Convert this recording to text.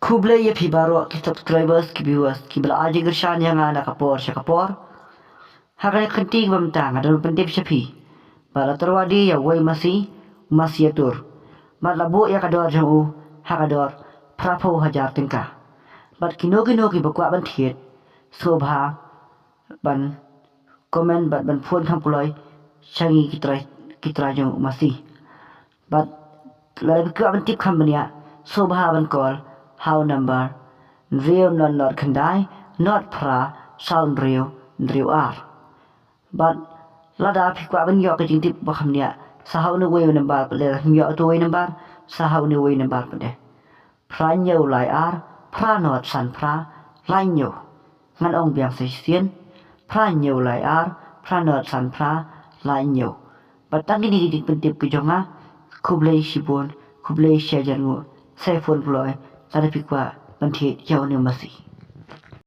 Kuble ye phi baro ki subscribers ki viewers ki bala aji gershan yang ana kapor hakane kenti bam tang ada pentip sepi bala terwadi ya wai masih atur mat labu ya kador jang hakador prapo hajar tingka bat kino ki bakwa ban thiet sobha ban komen ban phone kham puloi changi kitrai jang masih bat lalu ke ban tip kham bania sobha ban call how number real not khandai not pra sound real ar but lada phi kwa ban yo ka jing tip ba kham nia sahau ne way number le yo to way number sahau ne way number pade pra nyau lai ar pra not san pra lai nyau ngan ong biang se sien pra nyau lai ar pra not san pra lai nyau but tang ni dik pentip ke jonga kublai shibon kublai shajangu sai phone ploy tara phi kwa ban thi yau ne masi